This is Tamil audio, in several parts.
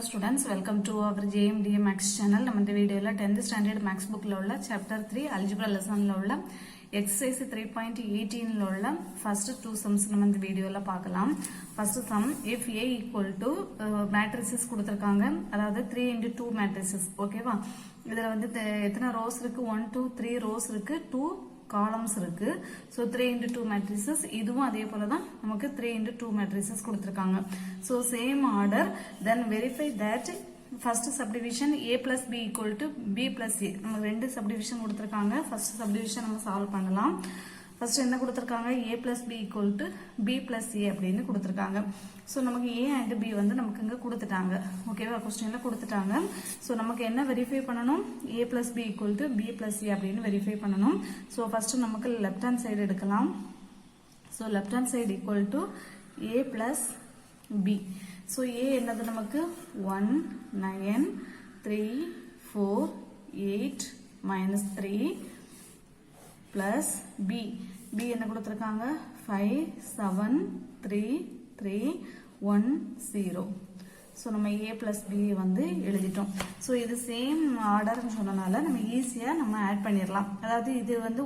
students, welcome to our JMDA Max channel. நம்ம இந்த வீடியோல 10th standard Max bookல உள்ள chapter 3 algebra lessonல உள்ள exercise 3.18ல உள்ள first two sums நம்ம இந்த வீடியோல பார்க்கலாம். First sum, if A equal to matrices கொடுத்திருக்காங்க, அதாவது 3 into 2 matrices, ஓகேவா? இதுல வந்து எத்தனை rows இருக்கு? 1 2 3 rows இருக்கு, 2 columns இருக்கு. So 3 into 2 matrices, இதுவும் அதே போல தான் நமக்கு 3 into 2 matrices கொடுத்திருக்காங்க. So same order, then verify that first subdivision A plus B equal to B plus A. நம்ம ரெண்டு subdivision கொடுத்திருக்காங்க. First subdivision நம்ம solve பண்ணலாம். First என்ன கொடுத்திருக்காங்க? A plus B equal to B plus A அப்படின்னு கொடுத்திருக்காங்க. So நமக்கு A and B வந்து நமக்கு இங்க கொடுத்துட்டாங்க. ஓகேவா? क्वेश्चनல கொடுத்துட்டாங்க. So நமக்கு என்ன வெரிஃபை பண்ணனும்? A plus B equal to B plus A அப்படின்னு வெரிஃபை பண்ணனும். So first நமக்கு left hand side எடுக்கலாம். So left hand side equal to A plus B. So A என்னது நமக்கு 1 9 3 4 8 minus 3 plus B. B என்ன கொடுத்திருக்காங்க? 5 7 3 3 1 0. So நம்ம A plus B வந்து எழுதிட்டோம். So இது சேம் ஆர்டர்னு சொன்னனால நம்ம ஈஸியா நம்ம ஆட் பண்ணிரலாம். அதாவது இது வந்து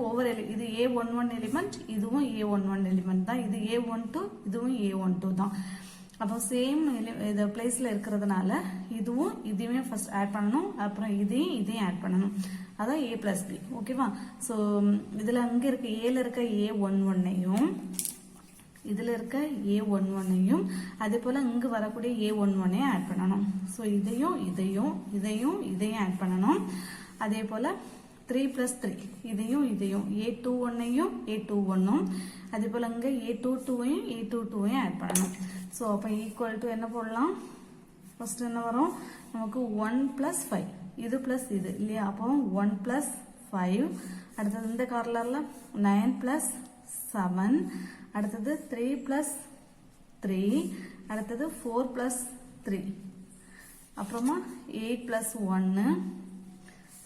இது A11 எலிமெண்ட், இதுவும் A11 எலிமெண்ட் தான். இது A12, இதுவும் A12 தான். அப்போ சேம் இந்த பிளேஸ்ல இருக்கிறதுனால இதுவும் இதையுமே ஃபர்ஸ்ட் ஆட் பண்ணணும், அப்புறம் இதையும் ஆட் பண்ணணும். அதான் A plus B. ஓகேவா? ஸோ இதுல அங்க இருக்க ஏல இருக்க A11ஐயும் இதுல இருக்க A11ஐயும் அதே போல இங்க வரக்கூடிய A11ஐயும் ஆட் பண்ணணும். ஸோ இதையும் ஆட் பண்ணணும். அதே போல 3 plus 3 இதையும் A21ஐயும் A21ம் அதே போல இங்க A22ஐயும் A22ஐயும் ஆட் பண்ணணும். ஸோ அப்போ ஈக்குவல் டு என்ன போடலாம்? ஃபர்ஸ்ட் என்ன வரும்? நமக்கு 1 plus 5 இது பிளஸ் இது இல்லையா? அப்போ 1 plus 5, அடுத்தது இந்த கார்லர்ல 9 plus 7, அடுத்தது 3 plus 3, அடுத்தது 4 plus 3, அப்புறமா 8 plus 1,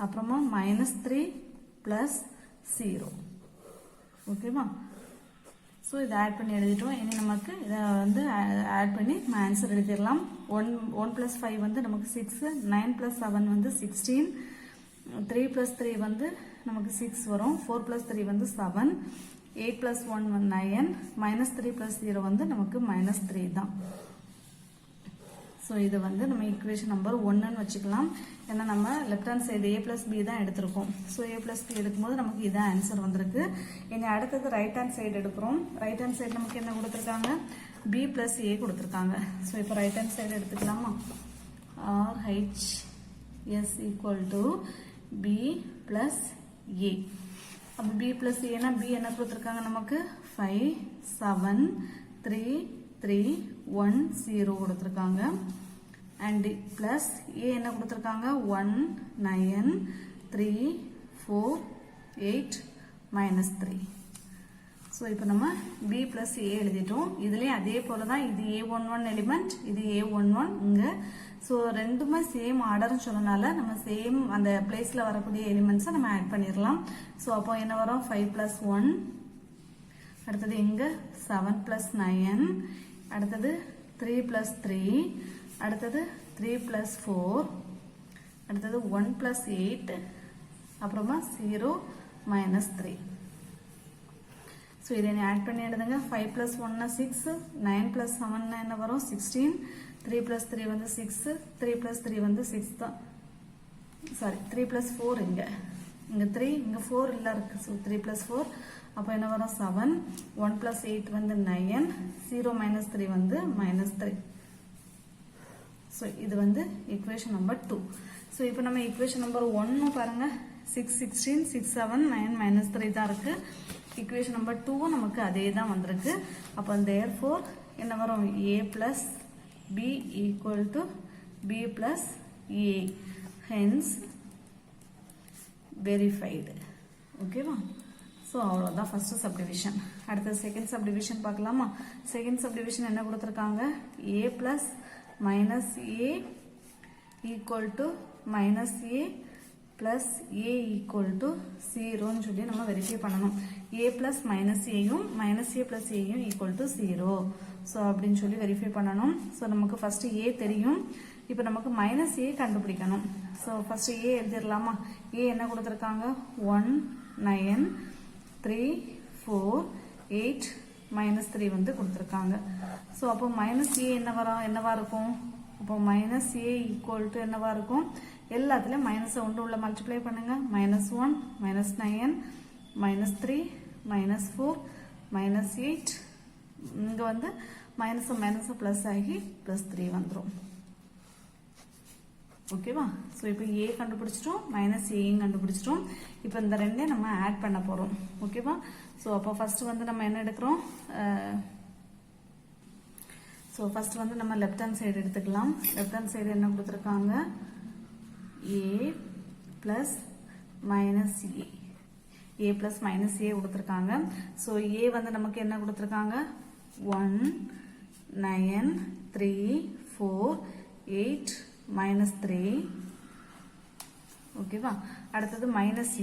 அப்புறமா -3 plus 0. ஓகேவா? ஸோ இதை ஆட் பண்ணி எழுதிட்டோம். இனி நமக்கு இதை வந்து ஆட் பண்ணி நம்ம ஆன்சர் எழுதிடலாம். 1 plus 5 வந்து நமக்கு 6, 9 plus 7 வந்து 16, 3 plus 3 வந்து நமக்கு 6 வரும், 4 plus 3 வந்து 7, 8 plus 1 வந்து 9, -3 plus 0 வந்து நமக்கு -3 தான். ஸோ இது வந்து நம்ம ஈக்குவேஷன் நம்பர் 1ன்னு வச்சுக்கலாம். ஏன்னா நம்ம left hand side A plus B தான் எடுத்திருக்கோம். ஸோ A plus B எடுக்கும்போது நமக்கு இதான் ஆன்சர் வந்திருக்கு. இனி அடுத்தது ரைட் ஹேண்ட் சைடு எடுக்கிறோம். ரைட் ஹேண்ட் சைடு நமக்கு என்ன கொடுத்துருக்காங்க? B plus A கொடுத்துருக்காங்க. ஸோ இப்போ ரைட் ஹேண்ட் சைடு எடுத்துக்கலாமா? RHS equal to B plus A. அப்போ B plus A னா B என்ன கொடுத்துருக்காங்க நமக்கு? 5 7 3 3 1 0 கொடுத்திருக்காங்க. and plus A என்ன கொடுத்திருக்காங்க? 1 9 3 4 8 -3. ஸோ இப்போ நம்ம B plus A எழுதிட்டோம். இதுலேயும் அதே போல தான், இது A11 எலிமெண்ட், இது A11 இங்க. ஸோ ரெண்டுமே சேம் ஆர்டர்னு சொன்னனால நம்ம சேம் அந்த பிளேஸ்ல வரக்கூடிய எலிமெண்ட்ஸை நம்ம ஆட் பண்ணிடலாம். ஸோ அப்போ என்ன வரும்? 5 plus 1, அடுத்தது இங்க 7 plus 9, அடுத்தது 3 plus 3, அடுத்தது 3 plus 4, அடுத்தது 1 plus 8, அப்புறமா 0 -3. ஸோ இதை ஆட் பண்ணி எழுதுங்க. 5 plus 1 6, 9 plus 7 என்ன வரும்? 16, 3 plus 3 வந்து 6, 3 plus 3 வந்து 6 தான். சாரி, 3 plus 4 இங்க 3, இங்க 4 இல்ல இருக்கு. ஸோ 3 plus 4, அப்போ என்ன வரும்? 7, 1 plus 8 வந்து 9, 0 -3 வந்து -3. ஸோ இது வந்து ஈக்குவேஷன் நம்பர் 2. ஸோ இப்போ நம்ம ஈக்குவேஷன் நம்பர் 1 பாருங்க. 6 16 6 7 9 -3 தான் இருக்கு. ஈக்குவேஷன் நம்பர் 2 நமக்கு அதே தான் வந்திருக்கு. அப்போ therefore என்ன வரும்? A plus B equal to B plus A. Hence verified. ஓகேவா? ஸோ அவ்வளோதான் ஃபர்ஸ்ட் சப்டிவிஷன். அடுத்த செகண்ட் சப்டிவிஷன் பார்க்கலாமா? செகண்ட் சப்டிவிஷன் என்ன கொடுத்துருக்காங்க? A plus -A equal to -A plus A equal to 0ன்னு சொல்லி நம்ம வெரிஃபை பண்ணணும். A plus -Aயும் -A plus Aயும் equal to 0. So அப்படின்னு சொல்லி வெரிஃபை பண்ணணும். ஸோ நமக்கு ஃபர்ஸ்ட் A தெரியும். இப்போ நமக்கு மைனஸ் ஏ கண்டுபிடிக்கணும். ஸோ ஃபர்ஸ்ட் ஏ எழுதிடலாமா? ஏ என்ன கொடுத்துருக்காங்க? 1 9 3 4 8 -3 வந்து கொடுத்துருக்காங்க. ஸோ அப்போ மைனஸ் ஏ என்னவா இருக்கும்? அப்போ மைனஸ் ஏ ஈக்குவல் டு என்னவா இருக்கும்? எல்லாத்துலேயும் மைனஸை உள்ள மல்டிப்ளை பண்ணுங்க. -1 -9 -3 -4 -8 இங்கே வந்து மைனஸ் ப்ளஸ் ஆகி +3 வந்துடும். ஓகேவா? ஸோ இப்போ ஏ கண்டுபிடிச்சிட்டோம், மைனஸ் ஏயும் கண்டுபிடிச்சிட்டோம். இப்போ இந்த ரெண்டே நம்ம ஆட் பண்ண போகிறோம். ஓகேவா? ஸோ அப்போ ஃபர்ஸ்ட் வந்து நம்ம என்ன எடுக்கிறோம்? ஸோ ஃபர்ஸ்ட் வந்து நம்ம லெஃப்ட் ஹேண்ட் சைடு எடுத்துக்கலாம். லெஃப்ட் ஹேண்ட் சைடு என்ன கொடுத்துருக்காங்க? ஏ ப்ளஸ் மைனஸ் ஏ ப்ளஸ் மைனஸ் ஏ கொடுத்துருக்காங்க. ஸோ ஏ வந்து நமக்கு என்ன கொடுத்துருக்காங்க? 1 9 3 4 8 -3. ஓகேவா? அடுத்தது மைனஸ்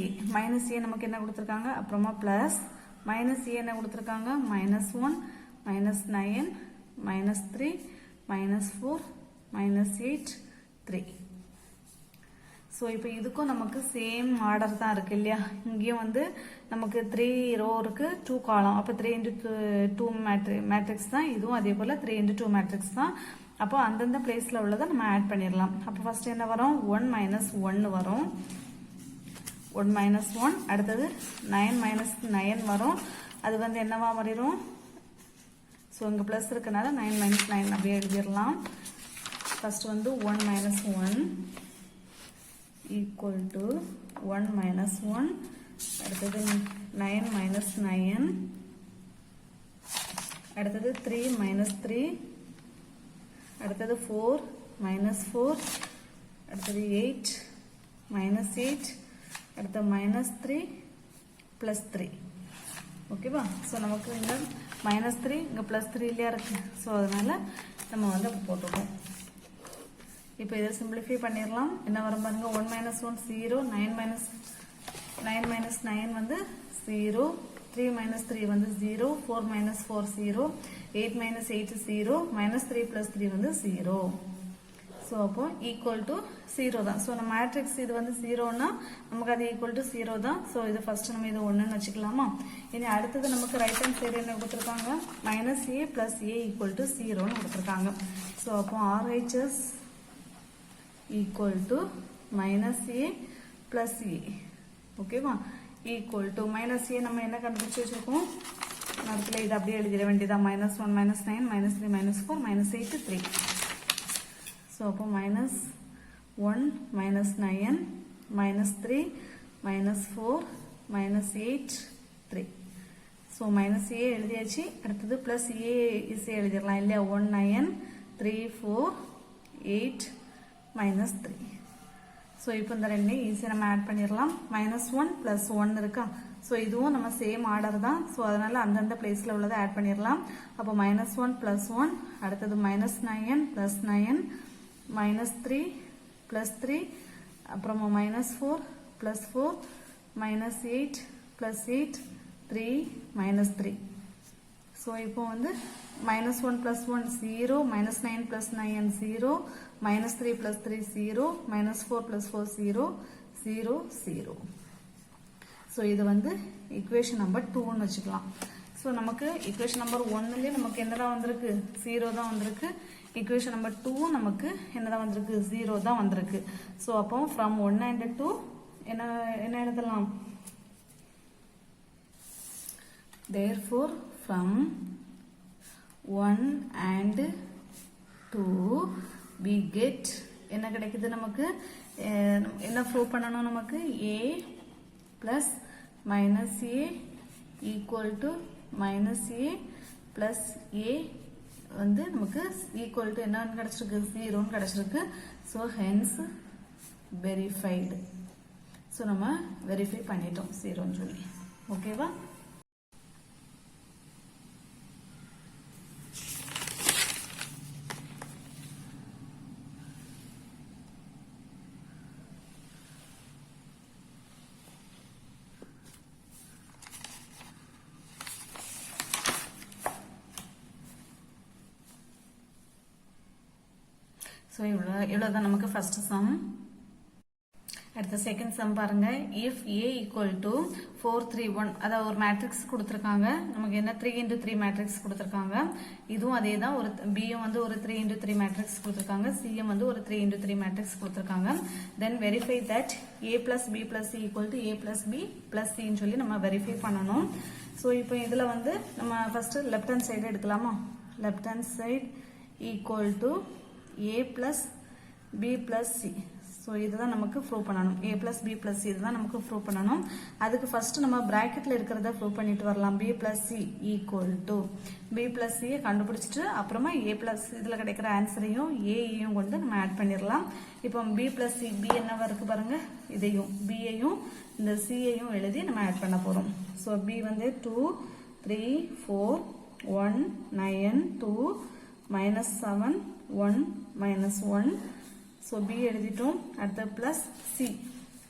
ஏ நமக்கு என்ன கொடுத்துருக்காங்க? அப்புறமா பிளஸ் மைனஸ் ஏ என்ன கொடுத்துருக்காங்க? -1 -9 -3 -4 -8 3. ஸோ இப்போ இதுக்கும் நமக்கு சேம் ஆர்டர் தான் இருக்கு இல்லையா? இங்கேயும் வந்து நமக்கு 3 ரோ இருக்கு, 2 காலம். அப்போ 3 × 2 மேட்ரிக்ஸ் தான். இதுவும் அதே போல் 3 × 2 மேட்ரிக்ஸ் தான். அப்போ அந்தந்த பிளேஸில் உள்ளதை நம்ம ஆட் பண்ணிடலாம். அப்போ ஃபர்ஸ்ட் என்ன வரும்? 1 - 1 வரும். 1 - 1. அடுத்தது 9 - 9 வரும். அது வந்து என்னவா மாறிடும்? ஸோ இங்கே ப்ளஸ் இருக்கனால 9 - 9 அப்படியே எழுதிடலாம். ஃபர்ஸ்ட் வந்து 1 - 1 ஈக்குவல் டு 1 - 1. அடுத்தது 9 - 9. அடுத்தது 3 - 3. அடுத்தது 4 - 4. அடுத்தது 8 -8. அடுத்து -3 +3. ஓகேவா? ஸோ நமக்கு இங்கே -3 இங்கே +3 இல்லையா இருக்கு. ஸோ அதனால நம்ம வந்து அப்போ போட்டுக்கோம். இப்போ இதை சிம்பிளிஃபை பண்ணிடலாம். என்ன வரும் பாருங்க? 1 - 1 0, 9 - 9 வந்து 0, 3 - 3 வந்து 0, 4 - 4 0, 8 - 8 0, -3 +3 வந்து 0. ஸோ அப்போ ஈக்குவல் டு 0 தான். ஸோ நம்ம மேட்ரிக்ஸ் இது வந்து 0னா நமக்கு அது ஈக்குவல் டு 0 தான். ஸோ இது ஃபர்ஸ்ட் நம்ம இது 1ன்னு வச்சுக்கலாமா? இனி அடுத்தது நமக்கு ரைட் ஹேண்ட் சைடு என்ன கொடுத்துருக்காங்க? -a + a ஈக்குவல் டு 0ன்னு கொடுத்துருக்காங்க. ஸோ அப்போ RHS equal to -a + a. ஓகேவா? ஈக்குவல் டு -a நம்ம என்ன கண்டுபிடிச்சு வச்சிருக்கோம்? நேரத்தில் இது அப்படியே எழுதிட வேண்டியதா? -1 -9 -3 -4 -8 3. ஸோ அப்போ -1 -9 -3 -4 -8 3. ஸோ -a எழுதியாச்சு. அடுத்தது +a ஈஸியாக எழுதிடலாம் இல்லையா? 1 9 3 4 8 -3. ஸோ இப்போ இந்த ரெண்டையும் ஈஸியாக நம்ம ஆட் பண்ணிடலாம். -1 + 1 இருக்கா? ஸோ இதுவும் நம்ம சேம் ஆர்டர் தான். ஸோ அதனால அந்தந்த பிளேஸில் உள்ளதை ஆட் பண்ணிடலாம். அப்போ -1 + 1. அடுத்தது -9 + 9 -3 +3. அப்புறமா -4 + 4 -8 + 8 3 -3. ஸோ இப்போ வந்து -1 + 1 0, -9 + 9 0, -3 + 3 0, -4 + 4 0, 0 0. ஸோ இது வந்து ஈக்குவேஷன் நம்பர் 2ன்னு வச்சுக்கலாம். ஸோ நமக்கு ஈக்குவேஷன் நம்பர் 1லேயே நமக்கு என்னதான் வந்திருக்கு? 0 தான் வந்திருக்கு. ஈக்குவேஷன் நம்பர் 2 நமக்கு என்னதான் வந்திருக்கு? 0 தான் வந்திருக்கு. ஸோ அப்போ ஃப்ரம் 1 and 2 என்ன எழுதலாம்? Therefore from 1 and 2 we get என்ன கிடைக்குது நமக்கு? என்ன ப்ரூவ் பண்ணணும் நமக்கு? a plus minus a equal to minus a plus a வந்து நமக்கு equal to என்ன கிடைச்சிருக்கு? 0 கிடைச்சிருக்கு. So hence verified. ஸோ நம்ம வெரிஃபை பண்ணிட்டோம் 0ன்னு சொல்லி. ஓகேவா? ஸோ இவ்வளோதான் நமக்கு ஃபர்ஸ்ட் சம். அடுத்த செகண்ட் சம் பாருங்க. இஃப் ஏ ஈக்குவல் டு 4 3 1, அதாவது ஒரு மேட்ரிக்ஸ் கொடுத்துருக்காங்க. நமக்கு என்ன 3 into 3 மேட்ரிக்ஸ் கொடுத்துருக்காங்க. இதுவும் அதே தான். ஒரு பியும் வந்து ஒரு 3 into 3 மேட்ரிக்ஸ் கொடுத்துருக்காங்க. சிஎம் வந்து ஒரு 3 into 3 மேட்ரிக்ஸ் கொடுத்துருக்காங்க. Then verify that A plus B plus C equal to A plus B plus சின்னு சொல்லி நம்ம வெரிஃபை பண்ணணும். ஸோ இப்போ இதில் வந்து நம்ம ஃபர்ஸ்ட் லெஃப்ட் ஹேண்ட் சைடு எடுக்கலாமா? Left hand side equal to A plus B plus C. So இதுதான் நமக்கு ப்ரூவ் பண்ணணும். A plus B plus C இதுதான் நமக்கு ப்ரூவ் பண்ணணும். அதுக்கு ஃபர்ஸ்ட் நம்ம பிராக்கெட்ல இருக்கிறத ப்ரூவ் பண்ணிட்டு வரலாம். B plus C equal to B plus சியை கண்டுபிடிச்சிட்டு அப்புறமா ஏ பிளஸ் இதில் கிடைக்கிற ஆன்சரையும் ஏயும் கொண்டு நம்ம ஆட் பண்ணிடலாம். இப்போ பி பிளஸ் சி, பி என்னவா இருக்கு பாருங்க, இதையும் பியையும் இந்த சியையும் எழுதி நம்ம ஆட் பண்ண போறோம். ஸோ பி வந்து 2 3 4 1 9 2 -7 1 -1. ஸோ பி எழுதிட்டோம். அடுத்த பிளஸ் சி,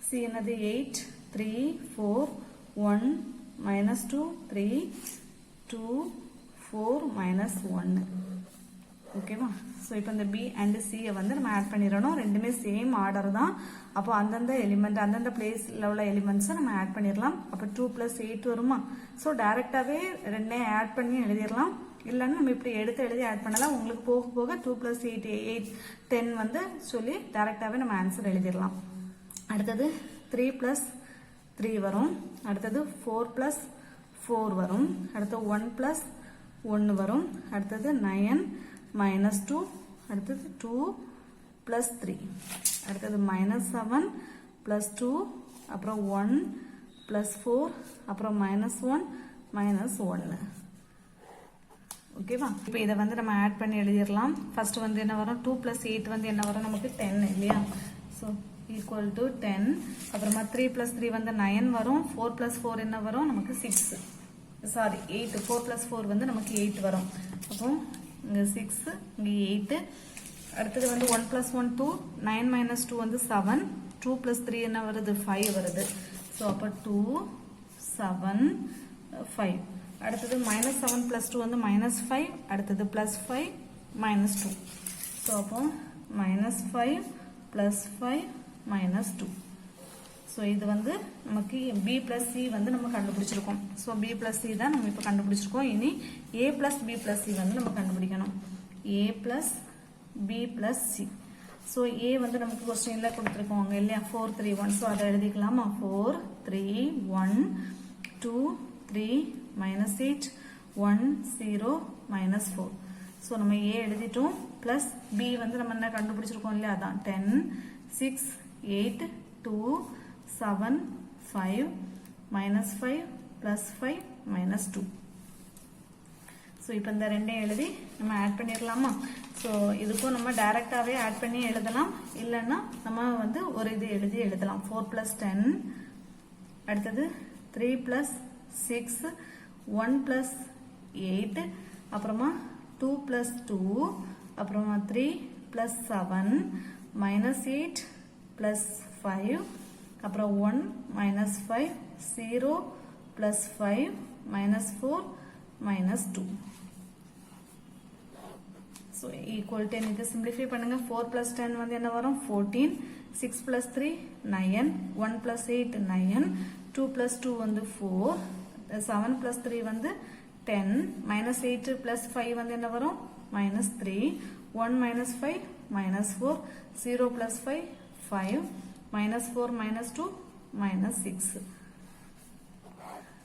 சி என்னது 8 3 4 1 -2 3 2 4 -1. ஓகேவா? ஸோ இப்போ இந்த பி அண்ட் சியை வந்து நம்ம ஆட் பண்ணிடணும். ரெண்டுமே சேம் ஆர்டர் தான். அப்போ அந்தந்த எலிமெண்ட் அந்தந்த பிளேஸ்ல உள்ள எலிமெண்ட்ஸை நம்ம ஆட் பண்ணிடலாம். அப்போ 2 + 8 வருமா? ஸோ டைரக்டாவே ரெண்டே ஆட் பண்ணி எழுதிடலாம். இல்லைன்னா நம்ம இப்படி எடுத்து எழுதி ஆட் பண்ணலாம். உங்களுக்கு போக போக 2 + 8 8 10 வந்து சொல்லி டைரக்டாவே நம்ம ஆன்சர் எழுதிடலாம். அடுத்தது 3 + 3 வரும். அடுத்தது 4 + 4 வரும். அடுத்தது 1 + 1 வரும். அடுத்தது 9 -2. அடுத்தது 2 + 3. அடுத்தது -7 + 2. அப்புறம் 1 + 4. அப்புறம் -1 -1. ஓகேவா? இப்போ இதை வந்து நம்ம ஆட் பண்ணி எழுதிடலாம். ஃபர்ஸ்ட் வந்து என்ன வரும்? 2 + 8 வந்து என்ன வரும்? நமக்கு 10 இல்லையா? So equal to 10. அப்புறமா 3 + 3 வந்து 9 வரும். 4 + 4 என்ன வரும்? நமக்கு 6. சாரி 8. 4 + 4 வந்து நமக்கு 8 வரும். அப்போ இங்கே 6 இங்கே 8. அடுத்தது வந்து 1 + 1 2. 9 - 2 வந்து 7. 2 + 3 என்ன வருது? 5 வருது. ஸோ அப்போ 2 7 5. அடுத்தது -7 + 2 வந்து -5. அடுத்தது +5 -2. ஸோ அப்போ -5 + 5 -2. ஸோ இது வந்து நமக்கு B + C வந்து நம்ம கண்டுபிடிச்சிருக்கோம். ஸோ B + C தான் நம்ம இப்போ கண்டுபிடிச்சிருக்கோம். இனி A + B + C வந்து நம்ம கண்டுபிடிக்கணும். A + B + C. So A வந்து நமக்கு கொஸ்டின்ல கொடுத்துருக்கோங்க இல்லையா? 4 3 1. ஸோ அதை எழுதிக்கலாமா? 4 3 1 2 3 -8 1 0 -4. ஸோ நம்ம A எழுதிட்டோம். பிளஸ் B வந்து நம்ம என்ன கண்டுபிடிச்சிருக்கோம் இல்லையா? அதான் 10 6 8 2 7 5 -5 +5 -2. ஸோ இப்போ இந்த ரெண்டையும் எழுதி நம்ம ஆட் பண்ணிடலாமா? ஸோ இதுக்கும் நம்ம டைரக்டாகவே ஆட் பண்ணி எழுதலாம். இல்லைன்னா நம்ம வந்து ஒரு இது எழுதி எழுதலாம். 4 + 10. அடுத்தது 3 + 6 1 + 8. அப்புறமா 2 + 2. அப்புறமா 3 + 7 -8 + 5. அப்புறம் 1 -5 0 + 5 -4 -2. So equal 10. இது சிம்பிளிஃபை பண்ணுங்க. 4 + 10 வந்து என்ன வரும்? 14. 6 + 3 9. 1 + 8 9. 2 + 2 வந்து 4. 7 + 3 வந்து 10. -8 + 5 வந்து என்ன வரும்? -3. 1 - 5 -4. 0 + 5 5. -4 -2 -6.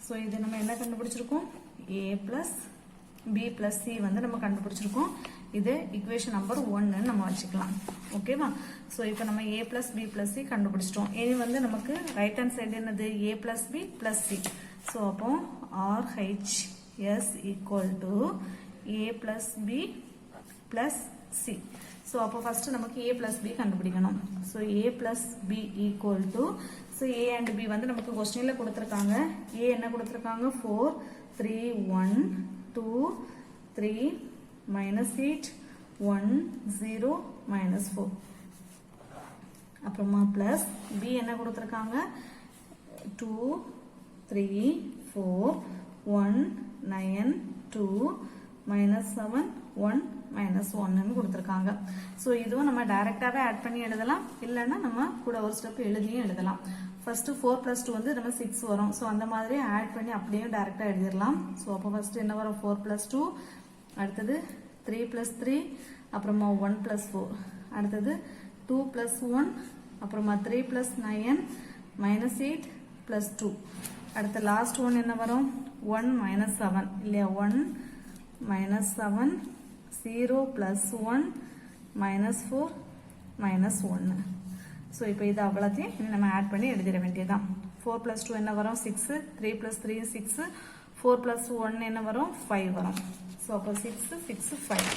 ஸோ இது நம்ம என்ன கண்டுபிடிச்சிருக்கோம்? A + B + C வந்து நம்ம கண்டுபிடிச்சிருக்கோம். இது equation நம்பர் 1 நம்ம வச்சுக்கலாம். ஓகேவா? ஸோ இப்போ நம்ம A + B + C கண்டுபிடிச்சிட்டோம். இனி வந்து நமக்கு ரைட் ஹேண்ட் சைடு என்னது? A + B + C. ஸோ அப்போ RHS equal to A + B + C. So அப்போ ஃபர்ஸ்ட் நமக்கு A + B கண்டுபிடிக்கணும். So A + B equal to, so A and B வந்து நமக்கு கொஸ்டின்ல கொடுத்துருக்காங்க. A என்ன கொடுத்துருக்காங்க? 4 3 1 2 3 -8 1 0 -4. அப்புறமா பிளஸ் B என்ன கொடுத்துருக்காங்க? 2 3 4 1 9 2 -7 1 -1 கொடுத்திருக்காங்க. ஸோ இதுவும் நம்ம டைரக்டாவே ஆட் பண்ணி எழுதலாம், இல்லைன்னா நம்ம கூட ஒரு ஸ்டெப் எழுதியும் எழுதலாம். ஃபர்ஸ்ட் 4 + 2 வந்து நம்ம 6 வரும். ஸோ அந்த மாதிரி ஆட் பண்ணி அப்படியே டைரக்டா எழுதிடலாம். ஸோ அப்போ ஃபர்ஸ்ட் என்ன வரும் 4 + 2, அடுத்தது 3 + 3, அப்புறமா 1 + 4, அடுத்தது 2 + 1, அப்புறமா 3 + 9 -8 + 2, அடுத்த லாஸ்ட் ஒன் என்ன வரும் 1 - 7 இல்லையா, 1 - 7, 0 + 1 -4 -1. ஸோ இப்போ இது அவ்வளோத்தையும் நம்ம ஆட் பண்ணி எழுதிட வேண்டியதான். 4 + 2 என்ன வரும் 6, 3 + 3 6, 4 + 1 என்ன வரும் 5 வரும். ஸோ அப்போ 6 6 5.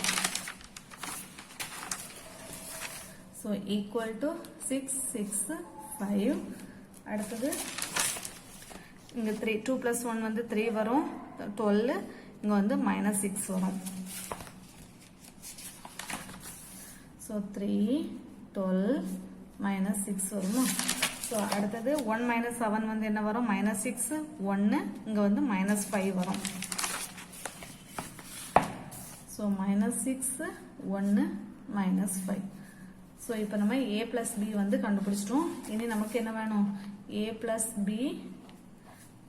So equal to 6 6 5. அடுத்தது இங்கே 3 2 + 1 வந்து 3 வரும், 12, இங்கே வந்து -6 வரும். ஸோ 3 12 -6 வருமா. ஸோ அடுத்தது 1 - 7 வந்து என்ன வரும் -6 1, இங்கே வந்து -5 வரும். ஸோ -6 1 -5. ஸோ இப்போ நம்ம a + b வந்து கண்டுபிடிச்சிட்டோம். இனி நமக்கு என்ன வேணும் a + b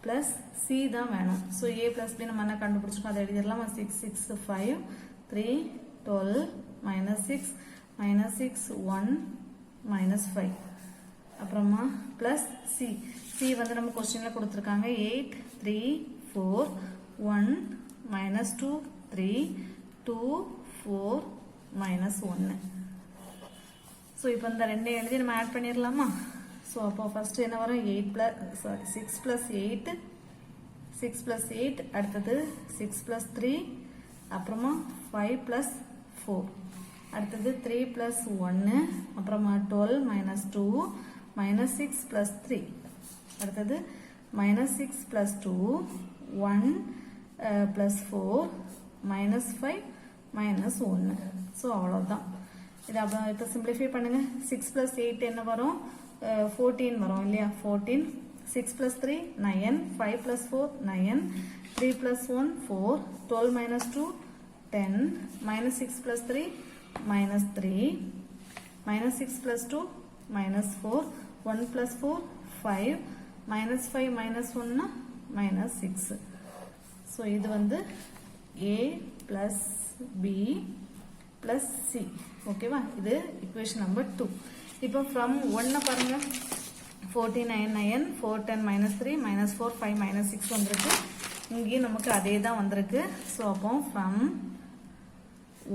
+ c தான் வேணும். ஸோ a + b நம்ம என்ன கண்டுபிடிச்சிட்டோம் அதை எழுதிடலாம். 6 6 5, 3 12 -6 -6 1 -5, அப்புறமா ப்ளஸ் சி. சி வந்து நம்ம கொஸ்டினில் கொடுத்துருக்காங்க 8 3 4 1 -2 3 2 4 -1. ஸோ இப்போ இந்த ரெண்டையும் எழுதி நம்ம ஆட் பண்ணிடலாமா. ஸோ அப்போ ஃபர்ஸ்ட் என்ன வரும் 6 + 8 6 + 8, அடுத்தது 6 + 3, அப்புறமா 5 + 4, அடுத்தது 3 + 1, அப்புறமா 12 - 2 -6 + 3, அடுத்தது -6 + 2 1 + 4 -5 -1. ஸோ அவ்வளோதான். இது அப்புறம் இப்போ சிம்பிளிஃபை பண்ணுங்க. 6 + 8 என்ன வரும் 14 வரும் இல்லையா. 14, 6 + 3 9, 5 + 4 9, 3 + 1 4, 12 - 2 10, -6 + 3 -3, -6 + 2 -4, 1 + 4 5, -5 -1 -6. ஸோ இது வந்து a + b + c. ஓகேவா, இது equation number 2. இப்போ from 1 பாருங்க 49 9 4 10 -3 -4 5 -6 வந்திருக்கு. இங்கேயும் நமக்கு அதே தான் வந்திருக்கு. ஸோ அப்போ from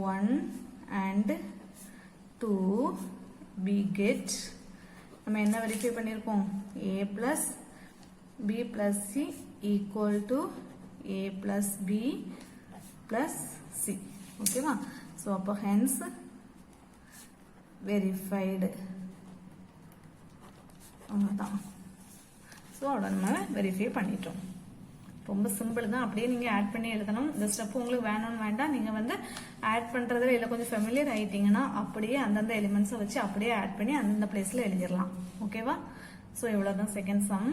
1 and 2 we get, நம்ம என்ன வெரிஃபை பண்ணியிருக்கோம் a + b + c = a + b + c. ஓகேவா. ஸோ அப்போ hence வெரிஃபைடு அவ்வளோதான். ஸோ அவ்வளோ நம்ம வெரிஃபை பண்ணிட்டோம். ரொம்ப சிம்பிள் தான். அப்படியே நீங்கள் ஆட் பண்ணி எழுதணும். இந்த ஸ்டெப் உங்களுக்கு வேணும்னு வேண்டாம். நீங்கள் வந்து ஆட் பண்ணுறதுல இல்லை கொஞ்சம் ஃபெமிலியர் ஆகிட்டீங்கன்னா அப்படியே அந்தந்த எலிமெண்ட்ஸை வச்சு அப்படியே ஆட் பண்ணி அந்தந்த பிளேஸில் எழுதிடலாம். ஓகேவா. ஸோ இவ்வளோ தான் செகண்ட் சம்.